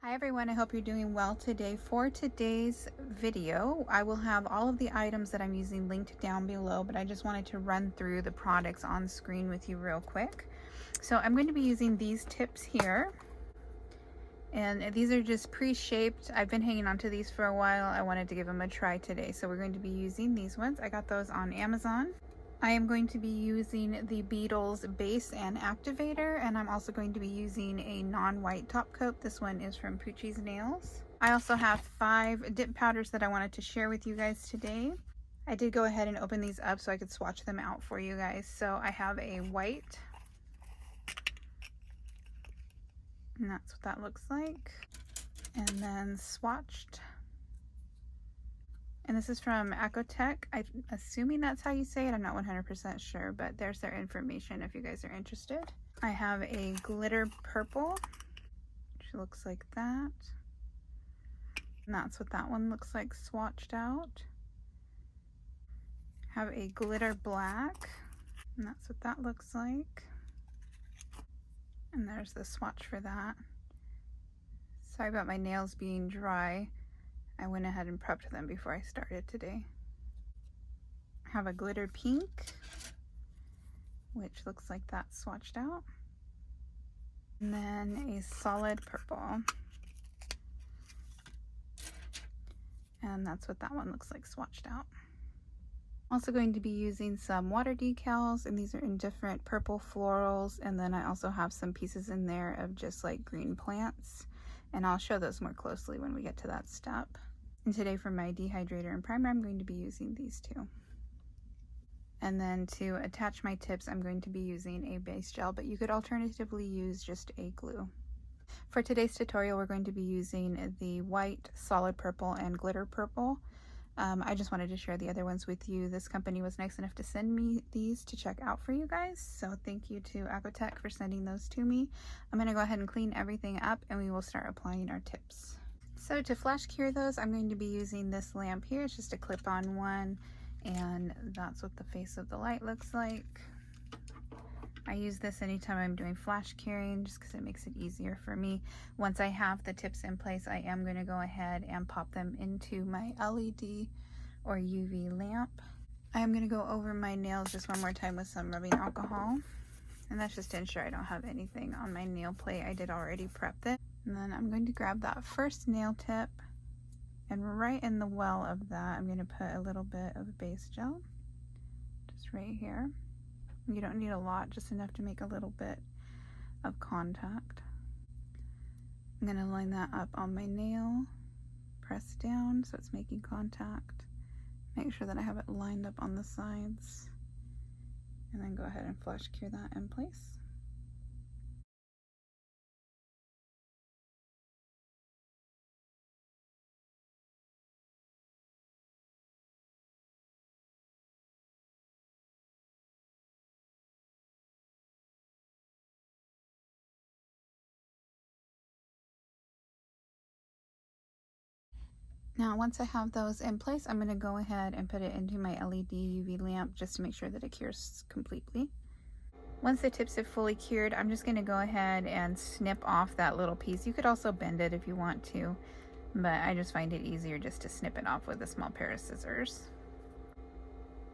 Hi everyone, I hope you're doing well today. For today's video, I will have all of the items that I'm using linked down below, but I just wanted to run through the products on screen with you real quick. So I'm going to be using these tips here, and these are just pre-shaped. I've been hanging on to these for a while. I wanted to give them a try today, so we're going to be using these ones. I got those on Amazon. I am going to be using the Beetles base and activator, and I'm also going to be using a non-white top coat. This one is from Poochie's Nails. I also have 5 dip powders that I wanted to share with you guys today. I did go ahead and open these up so I could swatch them out for you guys. So I have a white, and that's what that looks like. And then swatched. And this is from Ecotech. I'm assuming that's how you say it. I'm not 100% sure, but there's their information if you guys are interested. I have a glitter purple, which looks like that. And that's what that one looks like swatched out. I have a glitter black, and that's what that looks like. And there's the swatch for that. Sorry about my nails being dry. I went ahead and prepped them before I started today. I have a glitter pink, which looks like that swatched out. And then a solid purple. And that's what that one looks like swatched out. I'm also going to be using some water decals, and these are in different purple florals. And then I also have some pieces in there of just like green plants. And I'll show those more closely when we get to that step. And today for my dehydrator and primer, I'm going to be using these two. And then to attach my tips, I'm going to be using a base gel, but you could alternatively use just a glue. For today's tutorial, we're going to be using the white, solid purple, and glitter purple. I just wanted to share the other ones with you. This company was nice enough to send me these to check out for you guys. So thank you to Ecotech for sending those to me. I'm going to go ahead and clean everything up, and we will start applying our tips. So to flash cure those, I'm going to be using this lamp here. It's just a clip-on one, and that's what the face of the light looks like. I use this anytime I'm doing flash curing just because it makes it easier for me. Once I have the tips in place, I am going to go ahead and pop them into my LED or UV lamp. I am going to go over my nails just one more time with some rubbing alcohol. And that's just to ensure I don't have anything on my nail plate. I did already prep it. And then I'm going to grab that first nail tip, and right in the well of that, I'm going to put a little bit of base gel, just right here. You don't need a lot, just enough to make a little bit of contact. I'm going to line that up on my nail, press down so it's making contact. Make sure that I have it lined up on the sides, and then go ahead and flash cure that in place. Now, once I have those in place, I'm going to go ahead and put it into my LED UV lamp just to make sure that it cures completely. Once the tips have fully cured, I'm just going to go ahead and snip off that little piece. You could also bend it if you want to, but I just find it easier just to snip it off with a small pair of scissors.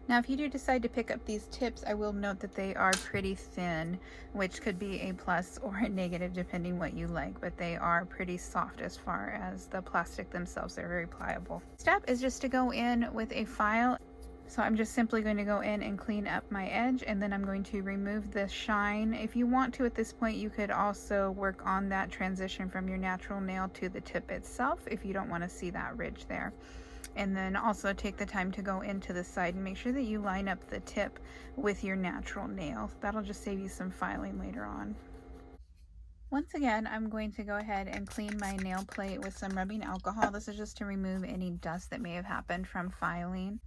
Now, if you do decide to pick up these tips, I will note that they are pretty thin, which could be a plus or a negative depending what you like, but they are pretty soft as far as the plastic themselves. They're very pliable. Step is just to go in with a file. So I'm just simply going to go in and clean up my edge, and then I'm going to remove the shine. If you want to at this point, you could also work on that transition from your natural nail to the tip itself if you don't want to see that ridge there. And then also take the time to go into the side and make sure that you line up the tip with your natural nail. That'll just save you some filing later on. Once again, I'm going to go ahead and clean my nail plate with some rubbing alcohol. This is just to remove any dust that may have happened from filing.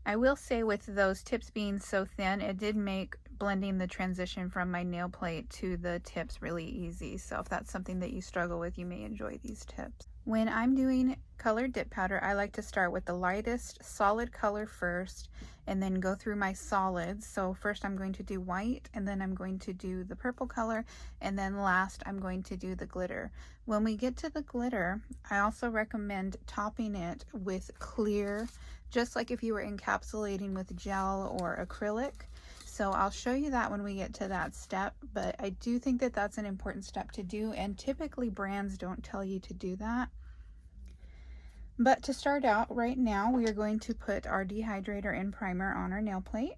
I will say with those tips being so thin, it did make blending the transition from my nail plate to the tips really easy. So if that's something that you struggle with, you may enjoy these tips. When I'm doing colored dip powder, I like to start with the lightest solid color first and then go through my solids. So first I'm going to do white, and then I'm going to do the purple color, and then last I'm going to do the glitter. When we get to the glitter, I also recommend topping it with clear, just like if you were encapsulating with gel or acrylic. So I'll show you that when we get to that step, but I do think that that's an important step to do, and typically brands don't tell you to do that. But to start out right now, we are going to put our dehydrator and primer on our nail plate.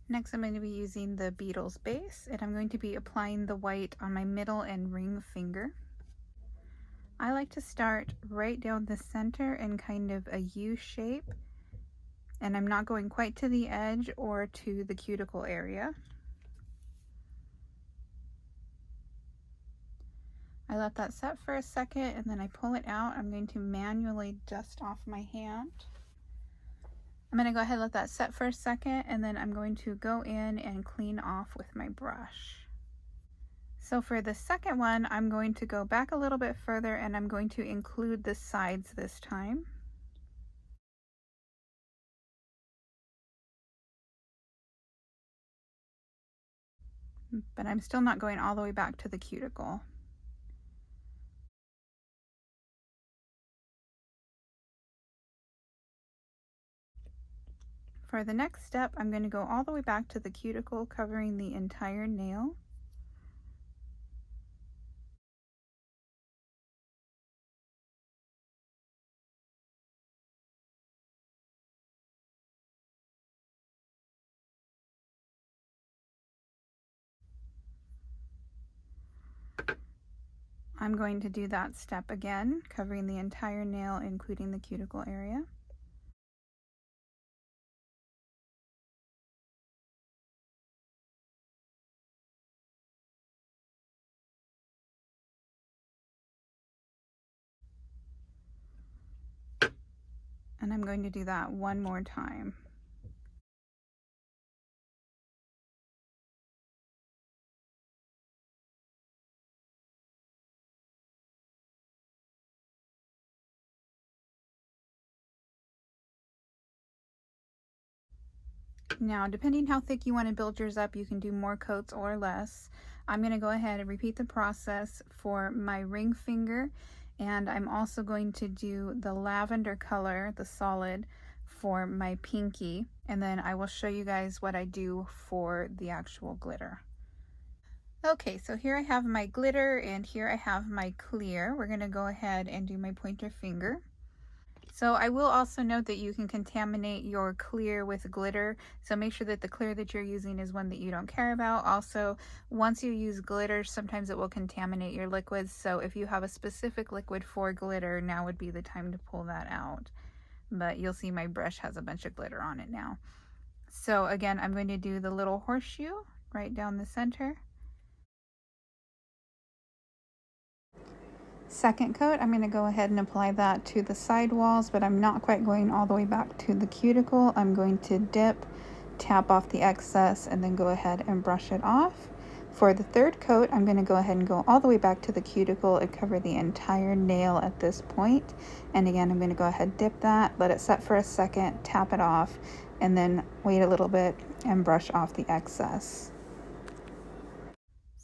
Next, I'm going to be using the Beetles base, and I'm going to be applying the white on my middle and ring finger. I like to start right down the center in kind of a U shape, and I'm not going quite to the edge or to the cuticle area. I let that set for a second, and then I pull it out. I'm going to manually dust off my hand. I'm going to go ahead and let that set for a second, and then I'm going to go in and clean off with my brush. So for the second one, I'm going to go back a little bit further, and I'm going to include the sides this time. But I'm still not going all the way back to the cuticle. For the next step, I'm going to go all the way back to the cuticle, covering the entire nail. I'm going to do that step again, covering the entire nail, including the cuticle area. And I'm going to do that one more time. Now, depending how thick you want to build yours up, you can do more coats or less. I'm going to go ahead and repeat the process for my ring finger, and I'm also going to do the lavender color, the solid, for my pinky, and then I will show you guys what I do for the actual glitter. Okay, so here I have my glitter and here I have my clear. We're going to go ahead and do my pointer finger. So I will also note that you can contaminate your clear with glitter, so make sure that the clear that you're using is one that you don't care about. Also, once you use glitter, sometimes it will contaminate your liquids, so if you have a specific liquid for glitter, now would be the time to pull that out. But you'll see my brush has a bunch of glitter on it now. So again, I'm going to do the little horseshoe right down the center. Second coat, I'm going to go ahead and apply that to the side walls, but I'm not quite going all the way back to the cuticle. I'm going to dip, tap off the excess, and then go ahead and brush it off. For the third coat, I'm going to go ahead and go all the way back to the cuticle and cover the entire nail at this point. And again, I'm going to go ahead, dip that, let it set for a second, tap it off, and then wait a little bit and brush off the excess.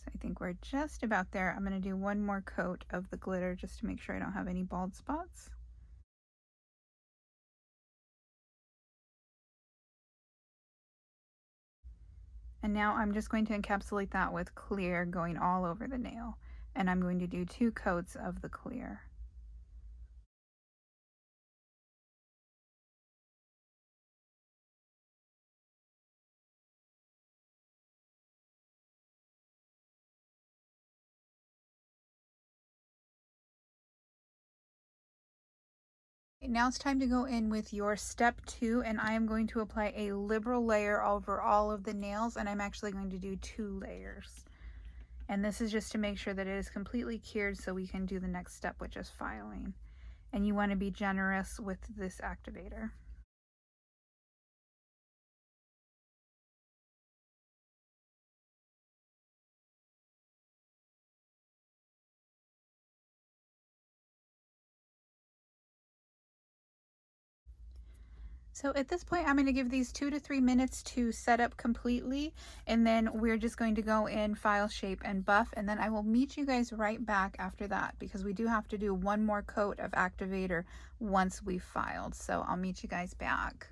I think we're just about there. I'm going to do one more coat of the glitter just to make sure I don't have any bald spots. And now I'm just going to encapsulate that with clear going all over the nail. And I'm going to do 2 coats of the clear. Now it's time to go in with your step 2, and I am going to apply a liberal layer over all of the nails, and I'm actually going to do 2 layers. And this is just to make sure that it is completely cured so we can do the next step, which is filing. And you want to be generous with this activator. So at this point, I'm going to give these 2 to 3 minutes to set up completely, and then we're just going to go in file, shape, and buff, and then I will meet you guys right back after that because we do have to do one more coat of activator once we've filed. So I'll meet you guys back.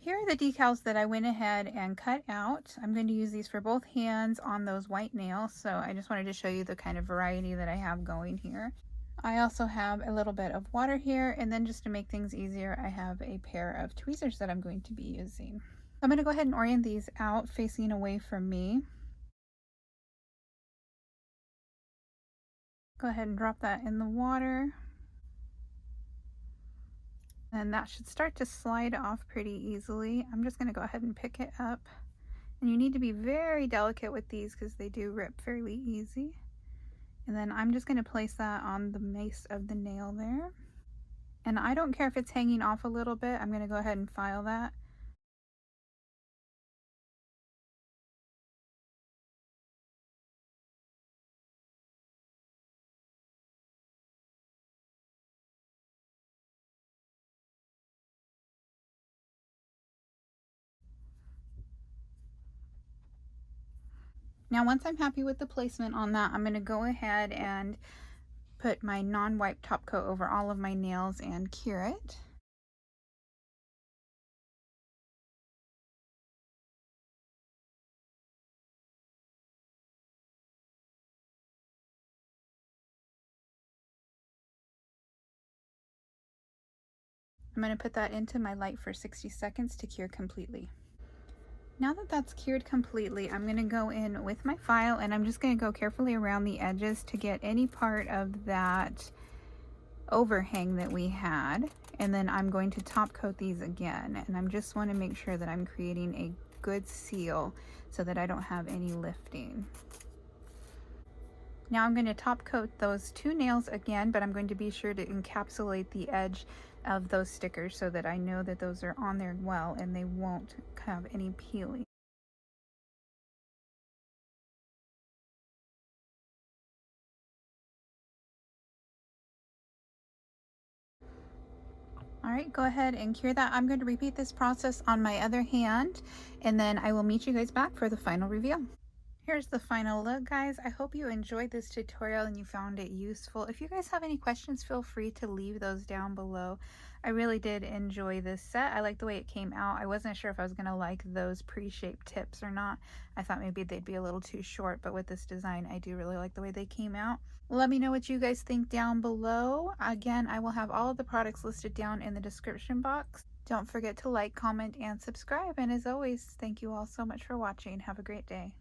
Here are the decals that I went ahead and cut out. I'm going to use these for both hands on those white nails, so I just wanted to show you the kind of variety that I have going here. I also have a little bit of water here, and then just to make things easier, I have a pair of tweezers that I'm going to be using. I'm going to go ahead and orient these out facing away from me. Go ahead and drop that in the water. And that should start to slide off pretty easily. I'm just going to go ahead and pick it up. And you need to be very delicate with these because they do rip fairly easy. And then I'm just going to place that on the base of the nail there. And I don't care if it's hanging off a little bit. I'm going to go ahead and file that. Now once I'm happy with the placement on that, I'm going to go ahead and put my non-wipe top coat over all of my nails and cure it. I'm going to put that into my light for 60 seconds to cure completely. Now that that's cured completely, I'm going to go in with my file and I'm just going to go carefully around the edges to get any part of that overhang that we had. And then I'm going to top coat these again. And I just want to make sure that I'm creating a good seal so that I don't have any lifting. Now I'm going to top coat those 2 nails again, but I'm going to be sure to encapsulate the edge of those stickers so that I know that those are on there well and they won't have any peeling. All right, go ahead and cure that. I'm going to repeat this process on my other hand, and then I will meet you guys back for the final reveal. Here's the final look, guys. I hope you enjoyed this tutorial and you found it useful. If you guys have any questions, feel free to leave those down below. I really did enjoy this set. I like the way it came out. I wasn't sure if I was going to like those pre-shaped tips or not. I thought maybe they'd be a little too short, but with this design, I do really like the way they came out. Let me know what you guys think down below. Again, I will have all of the products listed down in the description box. Don't forget to like, comment, and subscribe. And as always, thank you all so much for watching. Have a great day.